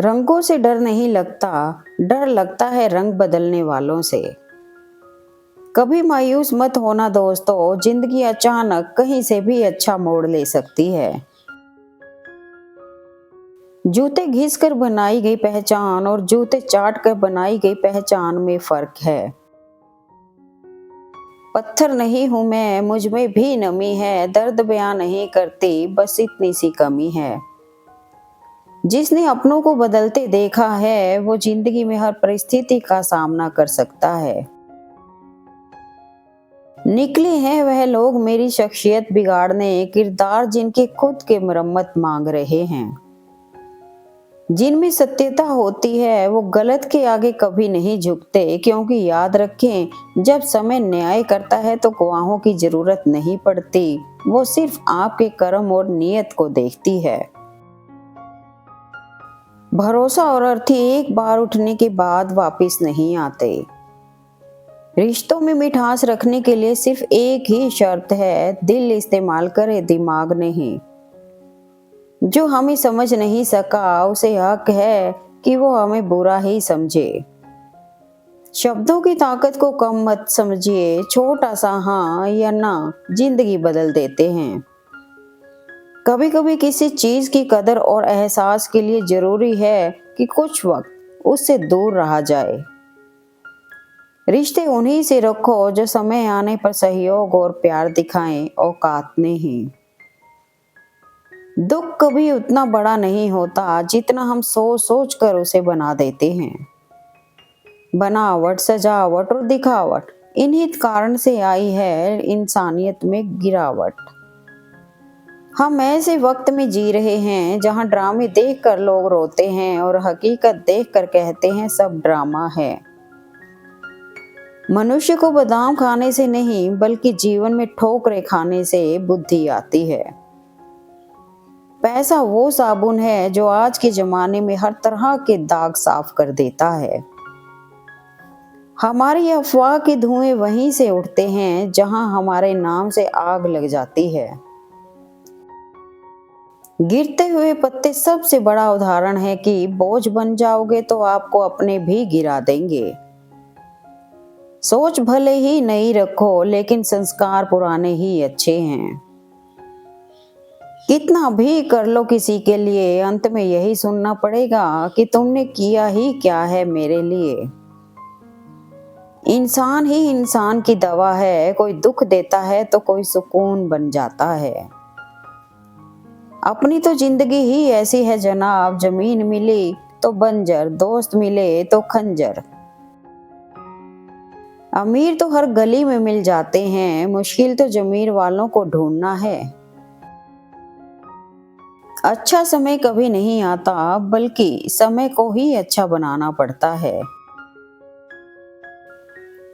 रंगों से डर नहीं लगता, डर लगता है रंग बदलने वालों से। कभी मायूस मत होना दोस्तों, जिंदगी अचानक कहीं से भी अच्छा मोड़ ले सकती है। जूते घिस कर बनाई गई पहचान और जूते चाट कर बनाई गई पहचान में फर्क है। पत्थर नहीं हूं मैं, मुझ में भी नमी है, दर्द बयां नहीं करती, बस इतनी सी कमी है। जिसने अपनों को बदलते देखा है, वो जिंदगी में हर परिस्थिति का सामना कर सकता है। निकले हैं वह लोग मेरी शख्सियत बिगाड़ने, किरदार जिनके खुद के मरम्मत मांग रहे हैं। जिनमें सत्यता होती है वो गलत के आगे कभी नहीं झुकते, क्योंकि याद रखें जब समय न्याय करता है तो गवाहों की जरूरत नहीं पड़ती, वो सिर्फ आपके कर्म और नियत को देखती है। भरोसा और अर्थी एक बार उठने के बाद वापस नहीं आते। रिश्तों में मिठास रखने के लिए सिर्फ एक ही शर्त है, दिल इस्तेमाल करे, दिमाग नहीं। जो हमें समझ नहीं सका उसे हक है कि वो हमें बुरा ही समझे। शब्दों की ताकत को कम मत समझिए, छोटा सा हाँ या ना जिंदगी बदल देते हैं। कभी कभी किसी चीज की कदर और एहसास के लिए जरूरी है कि कुछ वक्त उससे दूर रहा जाए। रिश्ते उन्हीं से रखो जो समय आने पर सहयोग और प्यार दिखाएं, औकात नहीं। दुख कभी उतना बड़ा नहीं होता जितना हम सोच सोच कर उसे बना देते हैं। बनावट, सजावट और दिखावट, इन्हीं कारण से आई है इंसानियत में गिरावट। हम ऐसे वक्त में जी रहे हैं जहां ड्रामे देखकर लोग रोते हैं और हकीकत देखकर कहते हैं सब ड्रामा है। मनुष्य को बादाम खाने से नहीं बल्कि जीवन में ठोकरें खाने से बुद्धि आती है। पैसा वो साबुन है जो आज के जमाने में हर तरह के दाग साफ कर देता है। हमारी अफवाह के धुएं वहीं से उठते हैं जहां हमारे नाम से आग लग जाती है। गिरते हुए पत्ते सबसे बड़ा उदाहरण है कि बोझ बन जाओगे तो आपको अपने भी गिरा देंगे। सोच भले ही नई रखो लेकिन संस्कार पुराने ही अच्छे हैं। कितना भी कर लो किसी के लिए, अंत में यही सुनना पड़ेगा कि तुमने किया ही क्या है मेरे लिए। इंसान ही इंसान की दवा है, कोई दुख देता है तो कोई सुकून बन जाता है। अपनी तो जिंदगी ही ऐसी है जनाब, जमीन मिली तो बंजर, दोस्त मिले तो खंजर। अमीर तो हर गली में मिल जाते हैं, मुश्किल तो जमीर वालों को ढूंढना है। अच्छा समय कभी नहीं आता बल्कि समय को ही अच्छा बनाना पड़ता है।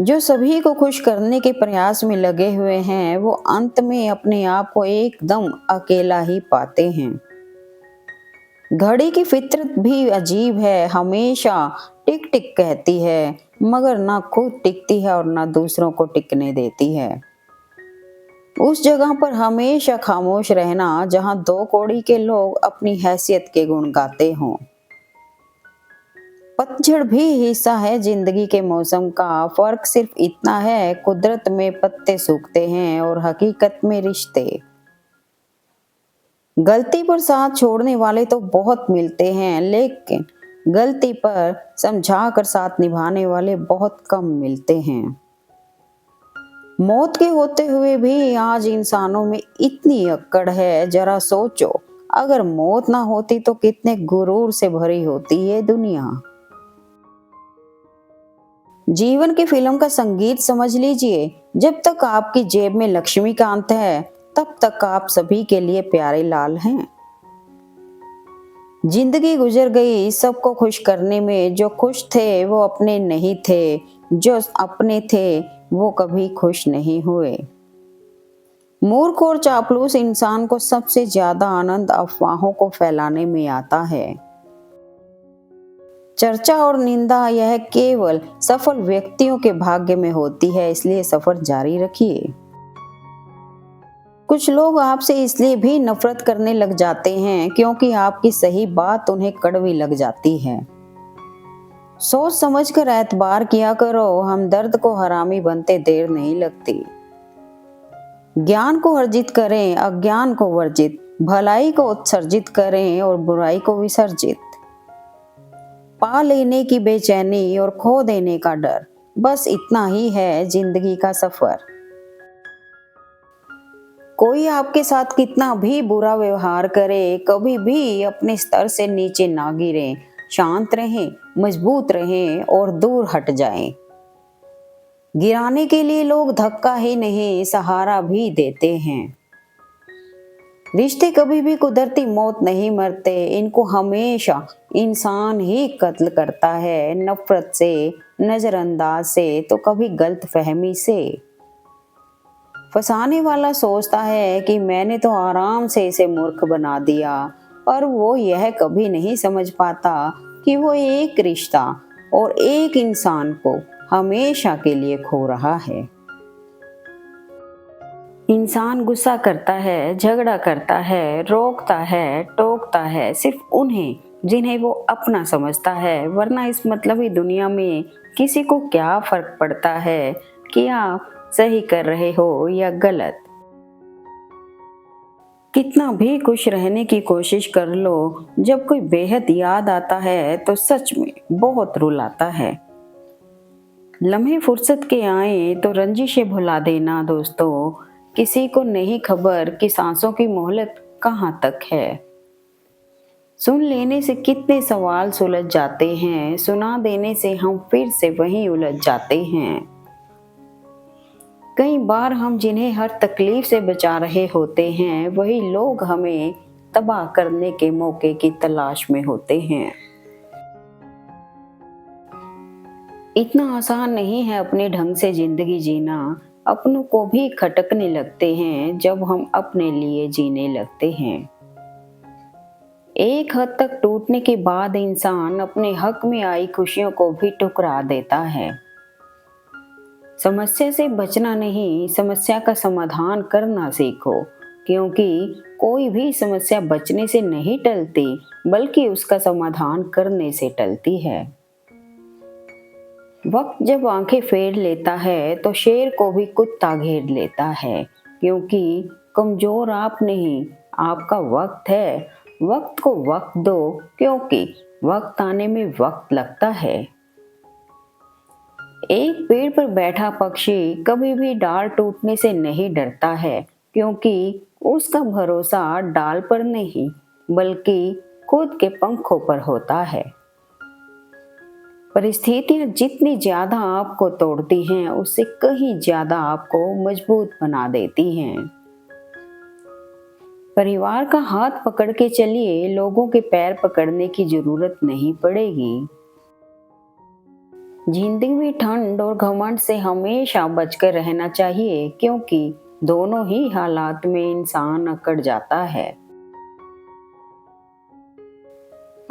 जो सभी को खुश करने के प्रयास में लगे हुए हैं वो अंत में अपने आप को एकदम अकेला ही पाते हैं। घड़ी की फितरत भी अजीब है, हमेशा टिक टिक कहती है मगर ना खुद टिकती है और ना दूसरों को टिकने देती है। उस जगह पर हमेशा खामोश रहना जहां दो कौड़ी के लोग अपनी हैसियत के गुण गाते हों। पतझड़ भी हिस्सा है जिंदगी के मौसम का, फर्क सिर्फ इतना है कुदरत में पत्ते सूखते हैं और हकीकत में रिश्ते। गलती पर साथ छोड़ने वाले तो बहुत मिलते हैं, लेकिन गलती पर समझा कर साथ निभाने वाले बहुत कम मिलते हैं। मौत के होते हुए भी आज इंसानों में इतनी अक्कड़ है, जरा सोचो अगर मौत ना होती तो कितने गुरूर से भरी होती ये दुनिया। जीवन की फिल्म का संगीत समझ लीजिए, जब तक आपकी जेब में लक्ष्मीकांत है तब तक आप सभी के लिए प्यारे लाल हैं। जिंदगी गुजर गई सबको खुश करने में, जो खुश थे वो अपने नहीं थे, जो अपने थे वो कभी खुश नहीं हुए। मूर्ख और चापलूस इंसान को सबसे ज्यादा आनंद अफवाहों को फैलाने में आता है। चर्चा और निंदा यह केवल सफल व्यक्तियों के भाग्य में होती है, इसलिए सफर जारी रखिए। कुछ लोग आपसे इसलिए भी नफरत करने लग जाते हैं क्योंकि आपकी सही बात उन्हें कड़वी लग जाती है। सोच समझकर एतबार किया करो, हमदर्द को हरामी बनते देर नहीं लगती। ज्ञान को अर्जित करें, अज्ञान को वर्जित, भलाई को उत्सर्जित करें और बुराई को विसर्जित। पा लेने की बेचैनी और खो देने का डर, बस इतना ही है जिंदगी का सफर। कोई आपके साथ कितना भी बुरा व्यवहार करे, कभी भी अपने स्तर से नीचे ना गिरें, शांत रहें, मजबूत रहें और दूर हट जाएं। गिराने के लिए लोग धक्का ही नहीं, सहारा भी देते हैं। रिश्ते कभी भी कुदरती मौत नहीं मरते, इनको हमेशा इंसान ही कत्ल करता है, नफरत से, नजरअंदाज से तो कभी गलतफहमी से। फंसाने वाला सोचता है कि मैंने तो आराम से इसे मूर्ख बना दिया, और वो यह कभी नहीं समझ पाता कि वो एक रिश्ता और एक इंसान को हमेशा के लिए खो रहा है। इंसान गुस्सा करता है, झगड़ा करता है, रोकता है, टोकता है सिर्फ उन्हें जिन्हें वो अपना समझता है, वरना इस मतलबी दुनिया में किसी को क्या फर्क पड़ता है कि आप सही कर रहे हो या गलत। कितना भी खुश रहने की कोशिश कर लो, जब कोई बेहद याद आता है तो सच में बहुत रुलाता है। लम्हे फुर्सत के आए तो रंजिशें भुला देना दोस्तों, किसी को नहीं खबर कि सांसों की मोहलत कहाँ तक है। सुन लेने से कितने सवाल सुलझ जाते हैं, सुना देने से हम फिर से वहीं उलझ जाते हैं। कई बार हम जिन्हें हर तकलीफ से बचा रहे होते हैं, वही लोग हमें तबाह करने के मौके की तलाश में होते हैं। इतना आसान नहीं है अपने ढंग से जिंदगी जीना, अपनों को भी खटकने लगते हैं जब हम अपने लिए जीने लगते हैं। एक हद तक टूटने के बाद इंसान अपने हक में आई खुशियों को भी ठुकरा देता है। समस्या से बचना नहीं, समस्या का समाधान करना सीखो, क्योंकि कोई भी समस्या बचने से नहीं टलती, बल्कि उसका समाधान करने से टलती है। वक्त जब आंखें फेर लेता है तो शेर को भी कुत्ता घेर लेता है, क्योंकि कमजोर आप नहीं, आपका वक्त है। वक्त को वक्त दो, क्योंकि वक्त आने में वक्त लगता है। एक पेड़ पर बैठा पक्षी कभी भी डाल टूटने से नहीं डरता है, क्योंकि उसका भरोसा डाल पर नहीं, बल्कि खुद के पंखों पर होता है। परिस्थितियां जितनी ज्यादा आपको तोड़ती हैं, उससे कहीं ज्यादा आपको मजबूत बना देती हैं। परिवार का हाथ पकड़ के चलिए, लोगों के पैर पकड़ने की जरूरत नहीं पड़ेगी। जिंदगी में ठंड और घमंड से हमेशा बचकर रहना चाहिए, क्योंकि दोनों ही हालात में इंसान अकड़ जाता है।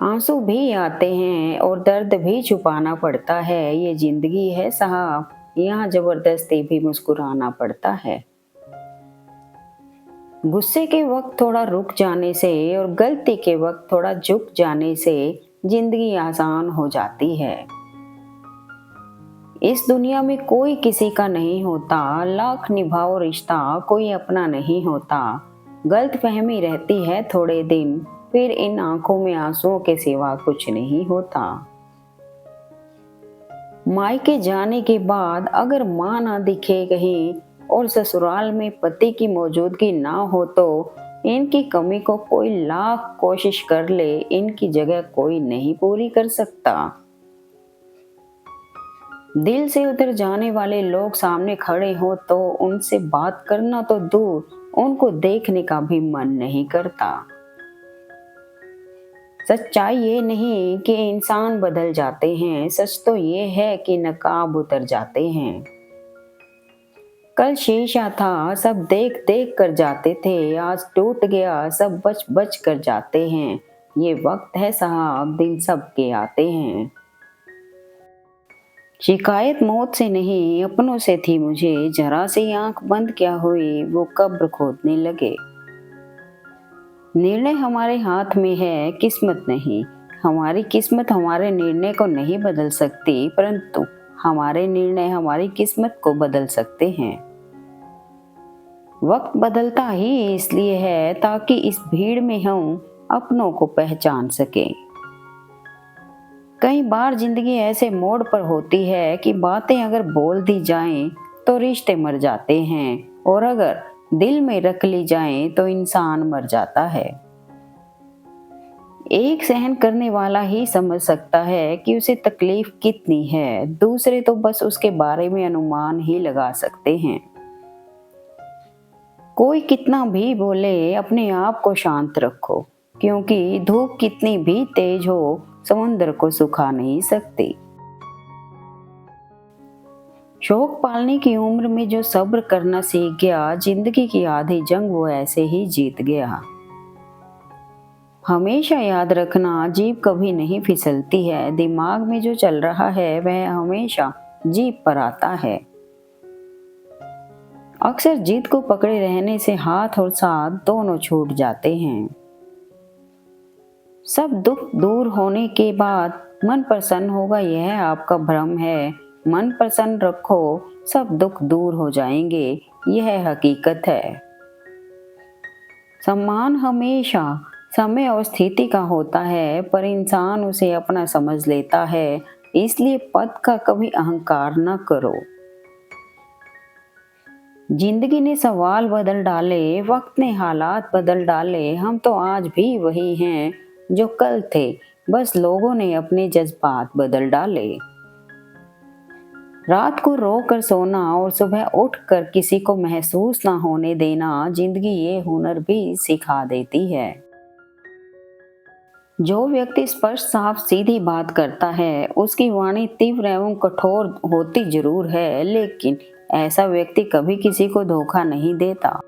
आंसू भी आते हैं और दर्द भी छुपाना पड़ता है, ये जिंदगी है साहब, यहाँ जबरदस्ती भी मुस्कुराना पड़ता है। गुस्से के वक्त थोड़ा रुक जाने से और गलती के वक्त थोड़ा झुक जाने से जिंदगी आसान हो जाती है। इस दुनिया में कोई किसी का नहीं होता, लाख निभाओ रिश्ता कोई अपना नहीं होता। गलतफहमी रहती है थोड़े दिन, फिर इन आंखों में आंसुओं के सिवा कुछ नहीं होता। मायके जाने के बाद अगर माँ ना दिखे कहीं और ससुराल में पति की मौजूदगी ना हो, तो इनकी कमी को कोई लाख कोशिश कर ले, इनकी जगह कोई नहीं पूरी कर सकता। दिल से उतर जाने वाले लोग सामने खड़े हो तो उनसे बात करना तो दूर, उनको देखने का भी मन नहीं करता। सच्चाई ये नहीं कि इंसान बदल जाते हैं, सच तो ये है कि नकाब उतर जाते हैं। कल शीशा था, सब देख देख कर जाते थे, आज टूट गया, सब बच बच कर जाते हैं। ये वक्त है साहब, दिन सबके आते हैं। शिकायत मौत से नहीं अपनों से थी मुझे, जरा सी आंख बंद क्या हुई वो कब्र खोदने लगे। निर्णय हमारे हाथ में है, किस्मत नहीं। हमारी किस्मत हमारे निर्णय को नहीं बदल सकती, परंतु हमारे निर्णय हमारी किस्मत को बदल सकते हैं। वक्त बदलता ही इसलिए है ताकि इस भीड़ में हम अपनों को पहचान सकें। कई बार जिंदगी ऐसे मोड़ पर होती है कि बातें अगर बोल दी जाएं तो रिश्ते मर जाते हैं, और अगर दिल में रख ली जाएं तो इंसान मर जाता है। एक सहन करने वाला ही समझ सकता है कि उसे तकलीफ कितनी है, दूसरे तो बस उसके बारे में अनुमान ही लगा सकते हैं। कोई कितना भी बोले अपने आप को शांत रखो, क्योंकि धूप कितनी भी तेज हो समुद्र को सुखा नहीं सकती। शौक पालने की उम्र में जो सब्र करना सीख गया, जिंदगी की आधी जंग वो ऐसे ही जीत गया। हमेशा याद रखना, जीभ कभी नहीं फिसलती है, दिमाग में जो चल रहा है वह हमेशा जीभ पर आता है। अक्सर जिद को पकड़े रहने से हाथ और साथ दोनों छूट जाते हैं। सब दुख दूर होने के बाद मन प्रसन्न होगा, यह आपका भ्रम है। मन प्रसन्न रखो, सब दुख दूर हो जाएंगे, यह हकीकत है। सम्मान हमेशा समय और स्थिति का होता है, पर इंसान उसे अपना समझ लेता है, इसलिए पद का कभी अहंकार न करो। जिंदगी ने सवाल बदल डाले, वक्त ने हालात बदल डाले, हम तो आज भी वही हैं जो कल थे, बस लोगों ने अपने जज्बात बदल डाले। रात को रो कर सोना और सुबह उठकर किसी को महसूस ना होने देना, जिंदगी ये हुनर भी सिखा देती है। जो व्यक्ति स्पष्ट साफ सीधी बात करता है, उसकी वाणी तीव्र एवं कठोर होती जरूर है, लेकिन ऐसा व्यक्ति कभी किसी को धोखा नहीं देता।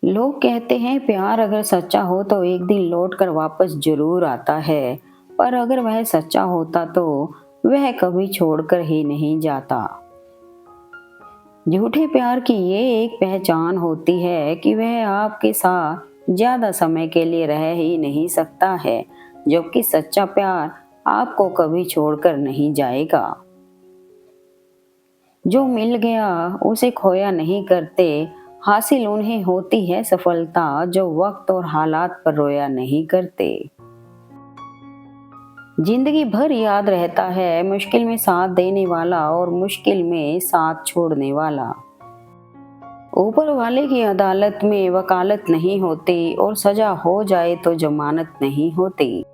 लोग कहते हैं प्यार अगर सच्चा हो तो एक दिन लौटकर वापस जरूर आता है, पर अगर वह सच्चा होता तो वह कभी छोड़कर ही नहीं जाता। झूठे प्यार की ये एक पहचान होती है कि वह आपके साथ ज्यादा समय के लिए रह ही नहीं सकता है, जबकि सच्चा प्यार आपको कभी छोड़कर नहीं जाएगा। जो मिल गया उसे खोया नहीं करते, हासिल उन्हें होती है सफलता जो वक्त और हालात पर रोया नहीं करते। जिंदगी भर याद रहता है मुश्किल में साथ देने वाला और मुश्किल में साथ छोड़ने वाला। ऊपर वाले की अदालत में वकालत नहीं होती, और सजा हो जाए तो जमानत नहीं होती।